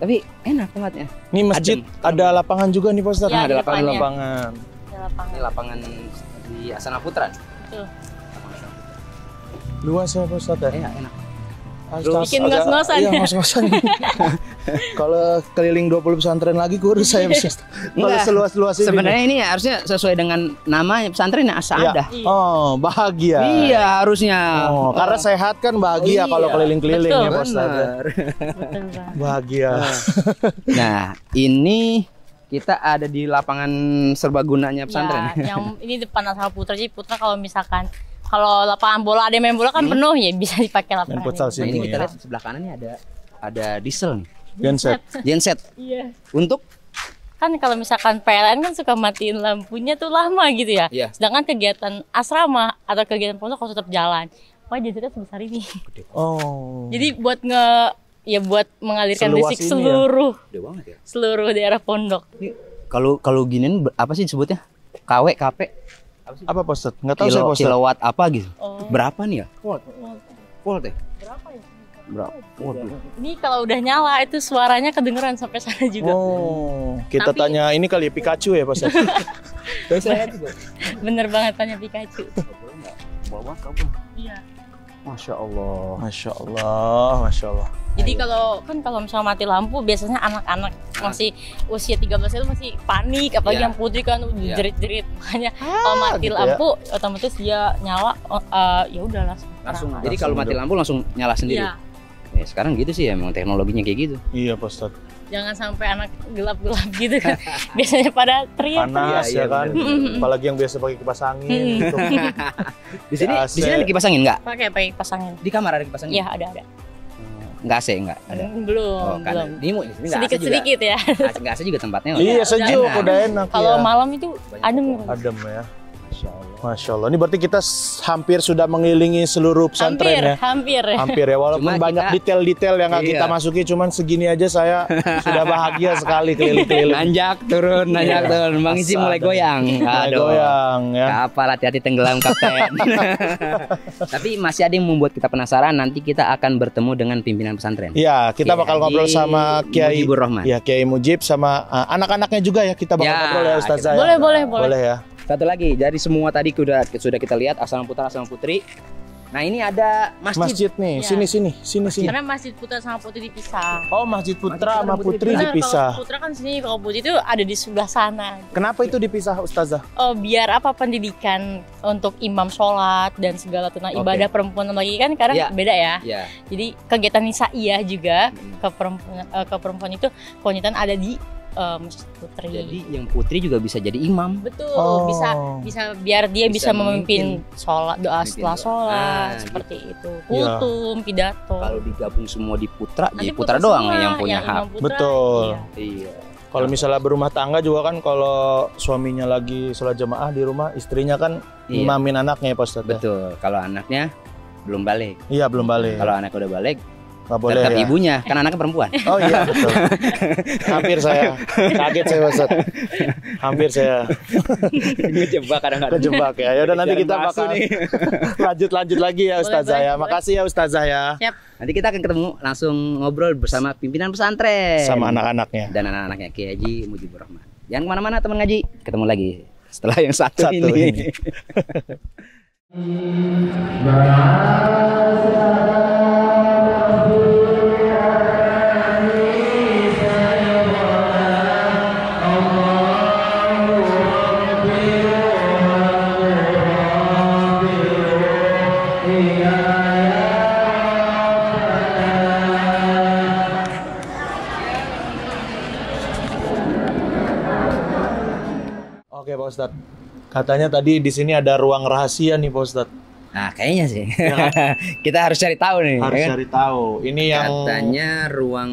Tapi enak tempatnya. Ini masjid Adem. ada lapangan juga nih Pak Ustadz. Ya, ada di lapangan. depannya. Lapangan. Ada lapangan. Ini lapangan di Asana Putra. Betul. Luas ya Pak Ustadz ya. Iya, enak. Bikin ngos-ngosan. Iya, ngos-ngosan. Kalau keliling 20 pesantren lagi kurus saya bisa. Kalau Enggak. seluas-luas ini. Sebenarnya ini harusnya sesuai dengan namanya pesantren As-Saadah. Iya. Oh, bahagia. Iya, harusnya. Oh, karena sehat kan bahagia kalau Iya. keliling-keliling Betul. ya Pak Ustadz. ya. Benar. Betul, Bang. Bahagia. Nah, ini kita ada di lapangan serbagunanya pesantren. Ya, yang ini depan Asal Putra. Jadi Putra kalau misalkan kalau lapangan bola ada yang main bola kan penuh ya bisa dipakai lapangan. Main futsal ini. sini. Nah, ini kita ya. lihat sebelah kanannya ada diesel nih. Genset. Genset. Iya. Untuk kan kalau misalkan PLN kan suka matiin lampunya tuh lama gitu ya. Iya. Sedangkan kegiatan asrama atau kegiatan pondok harus tetap jalan. Wah, jadinya sebesar ini. Oh. Jadi buat buat mengalirkan Seluas listrik ini ya? Gede banget ya. seluruh daerah pondok. Kalau ginian apa sih disebutnya? KW, KP? Apa Pak Ustadz? Nggak tahu saya Pak Ustadz. Kilowatt apa gitu? Oh. Berapa nih ya? Volt ya? Berapa ya? Berapa? Waduh. Ini kalau udah nyala itu suaranya kedengeran sampai sana juga. Oh, kita Tapi- tanya ini kali ya Pikachu ya Pak Ustadz. Bener banget tanya Pikachu. Bawa apa? Iya. Masya Allah. Masya Allah, Masya Allah. Jadi kalau misalnya mati lampu biasanya anak-anak masih usia 13 itu masih panik, apalagi Iya. yang putri kan udah Iya. jerit-jerit. Makanya kalau mati gitu ya. lampu otomatis dia nyala, ya udah Langsung. terang. Jadi kalau mati lampu langsung nyala sendiri. Iya. Ya, sekarang gitu sih emang teknologinya kayak gitu. Iya Pak Ustadz. Jangan sampai anak gelap-gelap gitu kan. Biasanya pada teriak. Panas Iya, ya kan. bener. Apalagi yang biasa pakai kipas angin. Gitu. Di sini AC. di sini ada kipas angin nggak? Pakai pasangin. Di kamar ada kipas angin? Iya, ada. Nggak AC nggak ada. Belum, Oh, kan. belum. Di sini nggak AC juga. Sedikit-sedikit ya. Nggak AC juga tempatnya. Iya sejuk, enak. udah enak. Kalau ya. malam itu adem. Adem ya. Masya Allah. Masya Allah. Ini berarti kita hampir sudah mengelilingi seluruh pesantren ya. Hampir. Hampir ya, walaupun Cuma banyak kita- detail-detail yang nggak Iya. kita masuki, cuman segini aja saya sudah bahagia sekali keliling-keliling. Nanjak turun. Bang Isi mulai Ada. goyang. Mulai Aduh. goyang ya. Kapal hati-hati tenggelam kapten. Tapi masih ada yang membuat kita penasaran. Nanti kita akan bertemu dengan pimpinan pesantren. Iya, kita bakal Kiai ngobrol sama Kiai Mujibur Rahman. Ya, Kiai Mujib sama anak-anaknya juga ya, kita bakal Ya, ngobrol ya Ustazah. Boleh, ya? boleh. Boleh ya. Satu lagi, dari semua tadi sudah kita lihat asal putra asal putri. Nah ini ada masjid. Masjid nih, Ya. sini. Karena Masjid Putra sama Putri dipisah. Oh, Masjid Putra sama Masjid Putri Benar, dipisah. Kalau Putra kan sini, kalau Putri itu ada di sebelah sana. Kenapa itu dipisah Ustazah? Oh, biar apa pendidikan untuk imam sholat dan segala tentang Oke. ibadah perempuan dan laki kan kadang Iya. beda ya. Ya. Jadi kegiatan nisaiyah juga ke perempuan itu kewanjiban ada di Masjid Putri. Jadi yang putri juga bisa jadi imam. Betul, Oh. bisa biar dia Bisa bisa memimpin sholat, doa setelah doa. sholat Ah, seperti itu. Iya. Kultum, pidato. Kalau digabung semua di putra, Nanti jadi putra doang semua, yang punya hak. imam putra, Betul. iya. Iya. Kalau misalnya berumah tangga juga kan, kalau suaminya lagi sholat jamaah di rumah, istrinya kan Iya. imamin anaknya ya Pak Ustadz. ya? Betul. Kalau anaknya belum balik. Iya, belum balik. Kalau anak udah balik, Nggak boleh tetap ya. ibunya, kan anaknya perempuan. Oh iya, betul. Hampir saya kaget saya Pak Ustadz. Hampir saya Ngejebak kadang-kadang. kejebak ya. Yaudah nanti kita Jalan bakal bakso nih. lanjut lagi ya Ustazah ya. boleh. Makasih ya Ustazah ya. Siap. Nanti kita akan ketemu langsung ngobrol bersama pimpinan pesantren Sama anak-anaknya. dan anak-anaknya Kiai Haji Mujibur Rahman. Jangan kemana-mana teman ngaji, ketemu lagi setelah yang satu, Satu ini. ini. Oke Pak Ustadz. Katanya tadi di sini ada ruang rahasia nih Pak Ustadz. Nah, kayaknya sih. Kita harus cari tahu nih. Harus ya kan? cari tahu. Ini yang Katanya ruang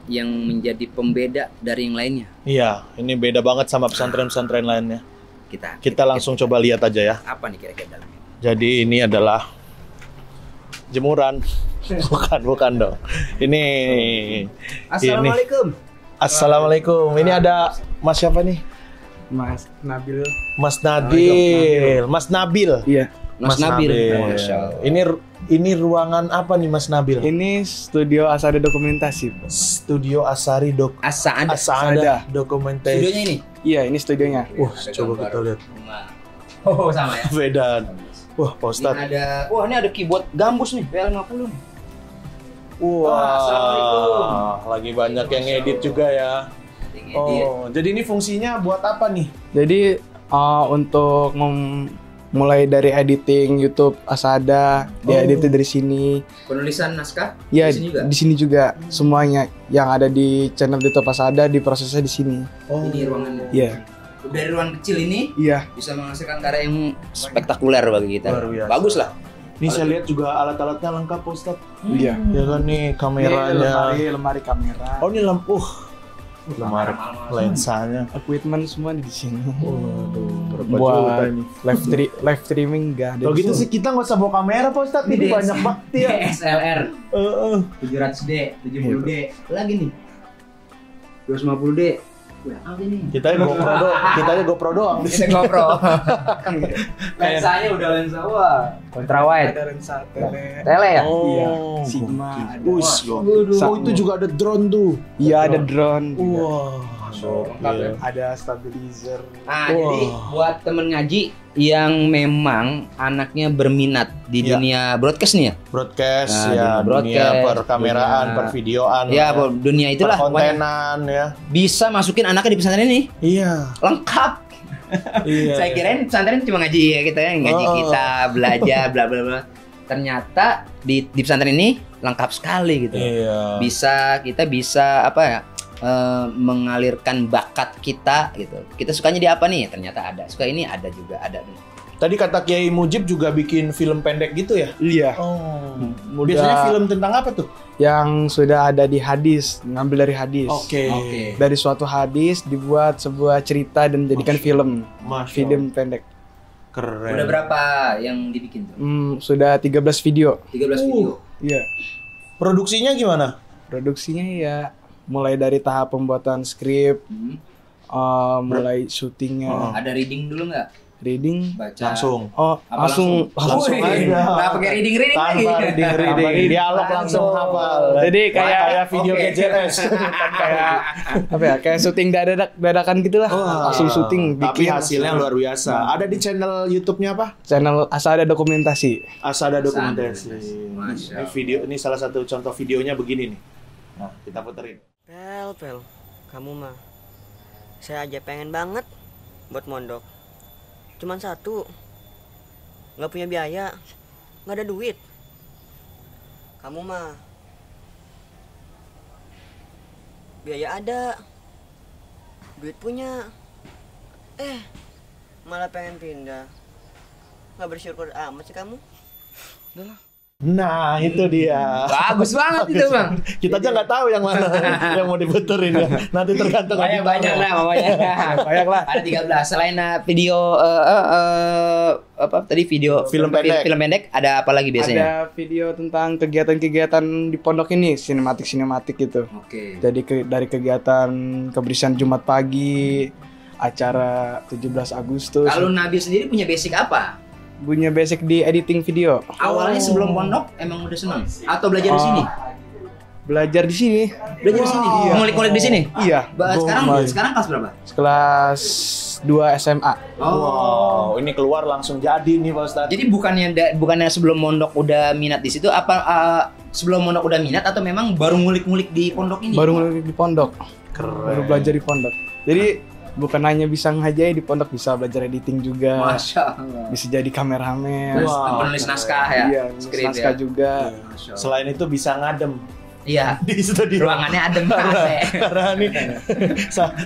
yang menjadi pembeda dari yang lainnya. Iya, ini beda banget sama pesantren-pesantren lainnya. Kita Langsung coba lihat aja ya. apa nih kira-kira dalamnya? Jadi ini adalah jemuran. Bukan dong. Ini Assalamualaikum. Assalamualaikum. Ini ada Mas siapa nih? Mas Nabil. Mas Nabil. Mas Nabil. Iya. Mas Nabil. Masya Allah. Ini ruangan apa nih Mas Nabil? Ini studio Asada Dokumentasi. Pak. Studio Asari Asa ada. Asada Dokumentasi. Studionya ini. Iya, ini studionya. Wah, coba kita lihat. Oh, sama ya. Beda. Wah, Pak Ustadz. Ini ada, wah ini ada keyboard gambus nih, PL50 nih. Wah, Assalamualaikum. lagi banyak yang edit juga ya. Oh, jadi ini fungsinya buat apa nih? Jadi untuk mulai dari editing YouTube Asada, dia edit dari sini. Penulisan naskah Ya, di sini juga. di sini juga semuanya yang ada di channel YouTube Asada diprosesnya di sini. Oh, Ini ruangannya. Iya. Dari ruangan kecil ini Iya. bisa menghasilkan karya yang spektakuler bagi kita. Luar biasa. Bagus lah. Ini saya lihat juga alat-alatnya lengkap, Pak Ustadz. Iya. Ya kan nih Ini kameranya. lemari kamera. Oh, ini lampu. lemari lensanya. Equipment semua di sini. Waduh, berapa Buat juta ini? live streaming nggak ada. Kalau di gitu sini. sih kita nggak usah bawa kamera Pak Ustadz, ini banyak banget ya. DSLR Heeh. 700D, 70D. Lagi nih. 250D. Udah apa ini? Kita aja GoPro doang. Kita GoPro. Lensanya udah lensa wah. Ultra wide. Ada lensa tele. Tele ya? Iya, Oh, Sigma ada. Oh, itu juga ada drone tuh. Iya, ada drone juga. Wah, Ada stabilizer. Nah, jadi buat temen ngaji yang memang anaknya berminat di Iya. dunia broadcast nih ya. broadcast Nah, ya, dunia dunia broadcast, perkameraan, dunia- pervideoan, Ya, dunia itulah pokoknya. perkontenan ya. Bisa masukin anaknya di pesantren ini. Iya. Lengkap. Iya. Saya kirain pesantren cuma ngaji ya kita ya, ngaji Oh. kita, belajar bla bla bla. Ternyata di pesantren ini lengkap sekali gitu. Iya. Kita bisa apa ya? Mengalirkan bakat kita gitu. Kita sukanya di apa nih? Ternyata ada. Suka ini ada juga ada. Tadi kata Kiai Mujib juga bikin film pendek gitu ya? Iya. Oh. Mudah- Biasanya film tentang apa tuh? Yang sudah ada di hadis, ngambil dari hadis. Oke. Dari suatu hadis dibuat sebuah cerita dan jadikan film. Masya Film pendek. Keren. Udah berapa yang dibikin tuh? Sudah 13 video. 13 video. Iya. Produksinya gimana? Produksinya ya mulai dari tahap pembuatan skrip, Hmm. mulai syutingnya, Ada reading dulu nggak? reading. Baca. Langsung. Oh, Apa langsung Wih, aja. nggak pakai reading lagi. Tanpa reading. Dialog langsung hafal. Jadi kayak video Oke. GJS. kayak apa ya? Kayak syuting dadakan gitulah. Langsung syuting Tapi bikin. hasilnya luar biasa. Ada di channel YouTube-nya apa? Channel Asada Dokumentasi. Asada Dokumentasi. Masya Ini video, ini salah satu contoh videonya begini nih. Nah, kita puterin. Pel, kamu mah. Saya aja pengen banget buat mondok. Cuman satu, nggak punya biaya, nggak ada duit. Kamu mah, biaya ada, duit punya. Malah pengen pindah. Nggak bersyukur amat sih kamu. Nah, itu dia. Bagus banget itu bang. Kita aja nggak tahu yang mana yang mau diputerin ya. Nanti tergantung Banyak lah pokoknya. Banyak lah. Ada 13. Selain video apa tadi video Film pendek. Film pendek ada apa lagi biasanya? Ada video tentang kegiatan-kegiatan di pondok ini, sinematik gitu. Oke. Jadi dari kegiatan kebersihan Jumat pagi, acara 17 Agustus. Kalau Nabil sendiri punya basic apa? Punya basic di editing video. Awalnya sebelum pondok emang udah seneng atau belajar di sini? Belajar di sini. Belajar di sini. Ngulik-ngulik di sini. Iya. Sekarang kelas berapa? Kelas 2 SMA. Wow, ini keluar langsung jadi nih Pak Ustadz. Jadi bukannya sebelum mondok udah minat di situ apa sebelum mondok udah minat atau memang baru ngulik-ngulik di pondok ini? Baru mulai di pondok. Keren. Baru belajar di pondok. Jadi bukan hanya bisa ngajai di pondok, bisa belajar editing juga. Masya Allah. Bisa jadi kameramen. Terus Wow. penulis naskah ya, Iya, skrip naskah ya. juga. Selain itu bisa ngadem Iya. di studio. Ruangannya adem AC. Karena ini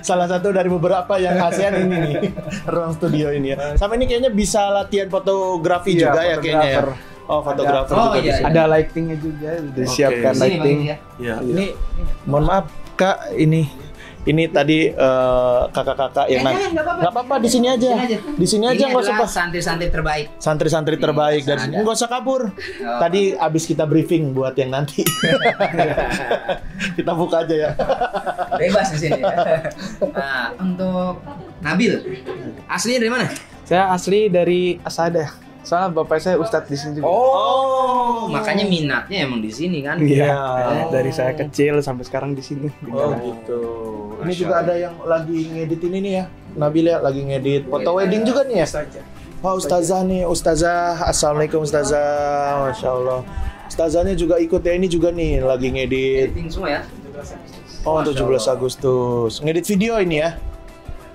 salah satu dari beberapa yang ASEAN ini nih, ruang studio ini ya. Sama ini kayaknya bisa latihan fotografi Iya, juga ya kayaknya ya. fotografer. Oh, fotografer Oh, juga iya, bisa. Ada lightingnya juga, udah siapkan Di sini, Bang, lighting. ya. Ya. Mohon maaf Kak, ini tadi kakak-kakak yang nanti. Nggak apa-apa di sini aja. Di sini aja Ini nggak usah adalah Pak. santri-santri terbaik. Santri-santri terbaik dari sini. ada. Nggak usah kabur. Tadi abis kita briefing buat yang nanti. Kita buka aja ya. Bebas di sini. Nah, untuk Nabil, aslinya dari mana? Saya asli dari Asada. Soalnya bapak saya ustadz di sini juga. Oh, makanya minatnya emang di sini kan? Iya. Oh. Dari saya kecil sampai sekarang di sini. Oh gitu. Ini juga ada yang lagi ngedit ini nih ya. Nabil ya lagi ngedit foto wedding juga nih ya. Wah, ustazah nih, ustazah. Assalamualaikum ustazah. Masya Allah. Ustazahnya juga ikut ya, ini juga nih lagi ngedit. Editing semua ya? Oh, 17 Agustus. Ngedit video ini ya.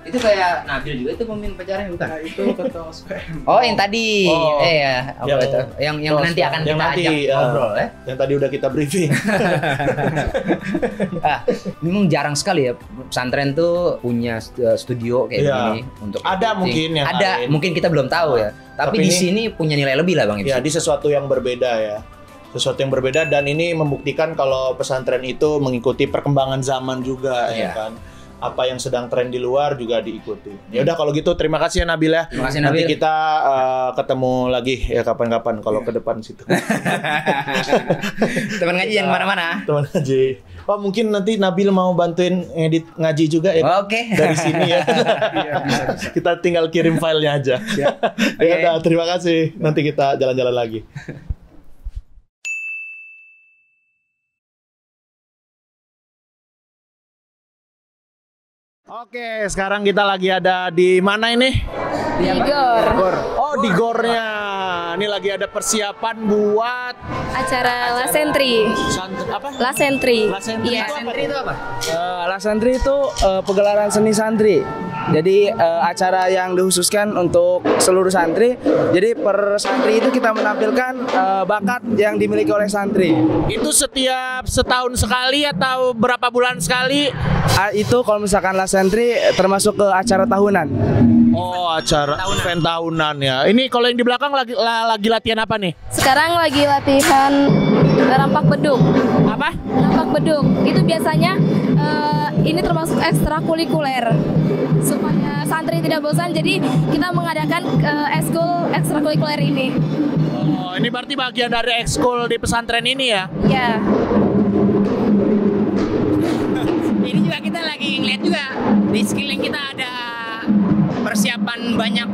Itu kayak Nabil juga itu pemimpin pacarnya bukan? Itu ketua SPM. Oh, yang tadi. Oh. Ya, apa Yang- itu? Yang nanti akan yang kita nanti, ajak ngobrol ya. Yang tadi udah kita briefing. Memang jarang sekali ya pesantren tuh punya studio kayak Iya. gini untuk Ada editing. mungkin yang ada lain. mungkin kita belum tahu ya. Tapi Tapi di ini- sini punya nilai lebih lah Bang Ya, Ibsi. di sesuatu yang berbeda ya. Sesuatu yang berbeda dan ini membuktikan kalau pesantren itu mengikuti perkembangan zaman juga ya Iya. kan. apa yang sedang tren di luar juga diikuti. Ya udah kalau gitu terima kasih ya Nabil ya. Terima kasih, Nanti Nabil. kita ketemu lagi ya kapan-kapan kalau ke depan situ. Teman ngaji yang mana-mana. Teman ngaji. Oh mungkin nanti Nabil mau bantuin ngedit ngaji juga ya. Oke. Dari sini ya. Kita tinggal kirim filenya aja. Ya udah, terima kasih. Nanti kita jalan-jalan lagi. Oke, sekarang kita lagi ada di mana ini? Di Gor. Oh, di gornya. Ini lagi ada persiapan buat Acara La Sentri. apa? La Sentri. La Sentri Iya. itu apa? La Santri itu pegelaran seni santri. Jadi acara yang dikhususkan untuk seluruh santri. Jadi per santri itu kita menampilkan bakat yang dimiliki oleh santri. Itu setiap setahun sekali atau berapa bulan sekali? Itu kalau misalkan La Santri termasuk ke acara tahunan. Oh, acara event tahunan ya. Ini kalau yang di belakang lagi latihan apa nih? Sekarang lagi latihan rampak beduk. Apa? Rampak beduk. Itu biasanya ini termasuk ekstrakurikuler. Supaya santri tidak bosan, jadi kita mengadakan ekskul ekstrakurikuler ini. Oh, ini berarti bagian dari ekskul di pesantren ini ya? Ya. Ini juga kita lagi ngeliat juga di sekeliling kita ada persiapan banyak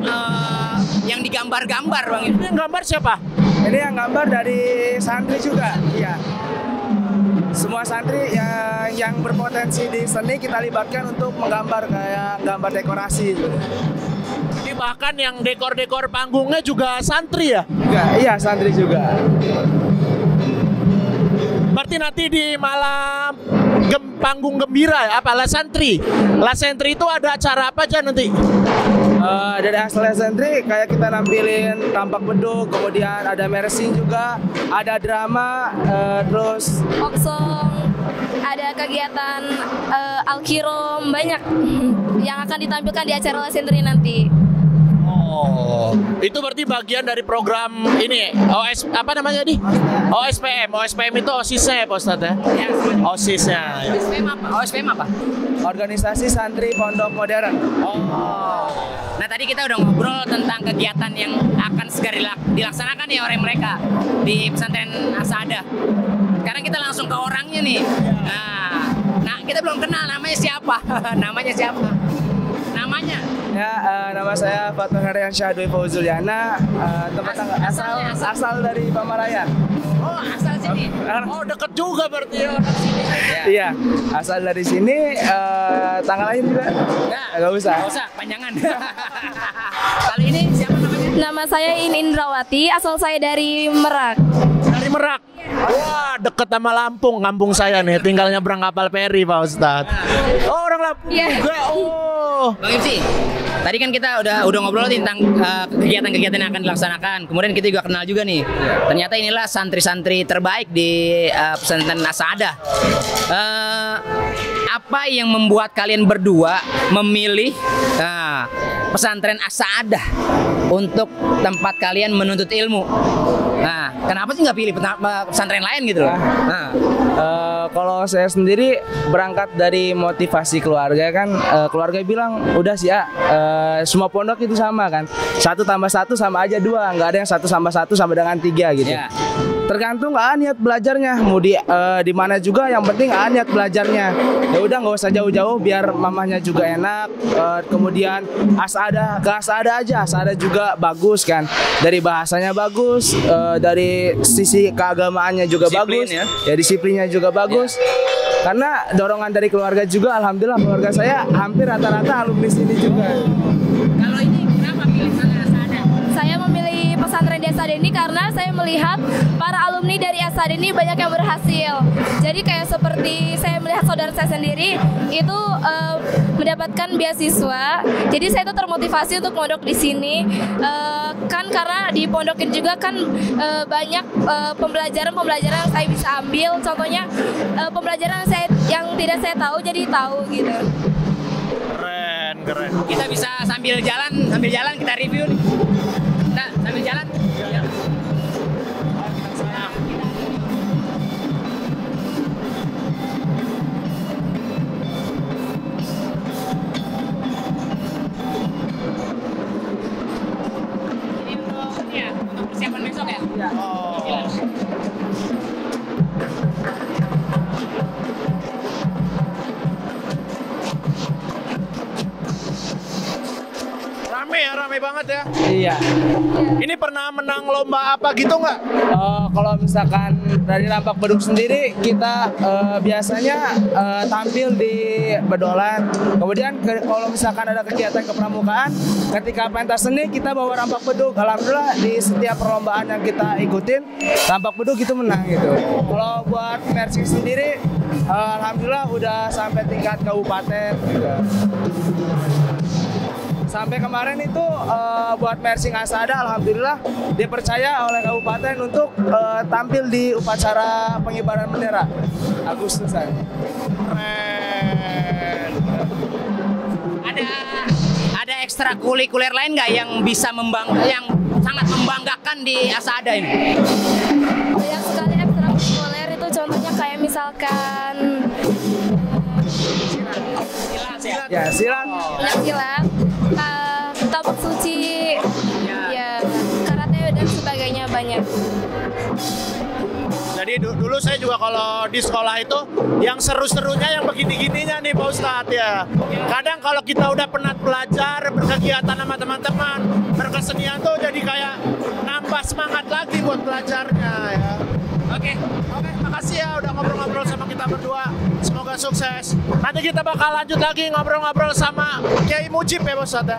yang digambar-gambar Bang. Ini yang gambar siapa? Ini yang gambar dari santri juga. Iya. Semua santri yang berpotensi di seni kita libatkan untuk menggambar kayak gambar dekorasi. Ini bahkan yang dekor-dekor panggungnya juga santri ya? Enggak, iya santri juga. Berarti nanti di malam panggung gembira ya? Apa? La Santri? La Santri itu ada acara apa aja nanti? Dari asal santri kayak kita nampilin tampak beduk, kemudian ada mersing juga, ada drama, terus Oksong, ada kegiatan Alkirom, banyak yang akan ditampilkan di acara La Sentri nanti. Oh, itu berarti bagian dari program ini apa namanya nih? OSPM itu OSIS-nya ya Pak Ustadz ya? OSIS-nya. Ya. OSPM apa? organisasi santri pondok modern. Oh. Nah tadi kita udah ngobrol tentang kegiatan yang akan segera dilaksanakan ya oleh mereka di pesantren Asada. Sekarang kita langsung ke orangnya nih. Nah kita belum kenal namanya siapa. Namanya siapa? Namanya? Ya, nama saya Fatma Haryansyah Dwi Fauzuliana, tempat asal dari Pamarayan. Oh, asal sini. Oh, dekat juga berarti ya orang sini. Iya, asal dari sini. Tanggal lahir juga? Nggak usah. Nggak usah, panjangan. Kali ini siapa namanya? Nama saya Indrawati, asal saya dari Merak. Dari Merak. Wah, deket sama Lampung, kampung saya nih. Tinggal nyebrang kapal feri, Pak Ustadz. Oh, orang Lampung juga. Oh. Bang Ifsi, tadi kan kita udah ngobrol tentang kegiatan-kegiatan yang akan dilaksanakan. Kemudian kita juga kenal juga nih. Ternyata inilah santri-santri terbaik di pesantren Asada. Apa yang membuat kalian berdua memilih pesantren Asada untuk tempat kalian menuntut ilmu? Nah, kenapa sih nggak pilih pesantren lain gitu loh? Kalau saya sendiri berangkat dari motivasi keluarga kan, keluarga bilang udah sih ya, semua pondok itu sama kan, 1 tambah 1 sama aja 2, nggak ada yang 1 tambah 1 sama dengan 3 gitu. Ya. Tergantung niat belajarnya, mau di mana juga, yang penting niat belajarnya. Ya udah nggak usah jauh-jauh, biar mamahnya juga enak. Kemudian ke Asada aja, Asada juga bagus kan, dari bahasanya bagus, dari sisi keagamaannya juga Disiplin, bagus, ya disiplinnya juga bagus. Karena dorongan dari keluarga juga, alhamdulillah keluarga saya hampir rata-rata alumni sini juga. Kalau ini kenapa pilih pesantren Asada? Saya memilih pesantren di Asada ini karena saya melihat para alumni dari Asada ini banyak yang berhasil. Jadi kayak seperti saya melihat saudara saya sendiri itu mendapatkan beasiswa. Jadi saya itu termotivasi untuk mondok di sini. Kan karena di pondok ini juga kan banyak pembelajaran yang saya bisa ambil. Contohnya pembelajaran yang tidak saya tahu jadi tahu gitu. Keren. Kita bisa sambil jalan kita review nih. Nah, sambil jalan. Ya. rame banget ya. Iya. Ini pernah menang lomba apa gitu nggak? Kalau misalkan dari Rampak Bedug sendiri, kita biasanya tampil di bedolan. Kemudian kalau misalkan ada kegiatan kepramukaan, ketika pentas seni kita bawa Rampak Bedug. Alhamdulillah di setiap perlombaan yang kita ikutin, Rampak Bedug itu menang gitu. Kalau buat Persik sendiri, alhamdulillah udah sampai tingkat kabupaten juga. Sampai kemarin itu buat Persik Asada, alhamdulillah dipercaya oleh kabupaten untuk tampil di upacara pengibaran bendera Agustusan. Ada ekstrakurikuler lain nggak yang bisa yang sangat membanggakan di Asada ini? Banyak sekali ekstrakurikuler itu, contohnya kayak misalkan Silat. Tabuk suci, ya karate dan sebagainya banyak. Jadi dulu saya juga kalau di sekolah itu yang seru-serunya yang begini-gininya nih Pak Ustadz ya. Kadang kalau kita udah penat belajar, berkegiatan sama teman-teman, berkesenian tuh jadi kayak nambah semangat lagi buat belajarnya ya. Oke, makasih ya udah ngobrol-ngobrol sama kita berdua. Semoga sukses. Nanti kita bakal lanjut lagi ngobrol-ngobrol sama Kiai Mujib ya Pak Ustadz ya.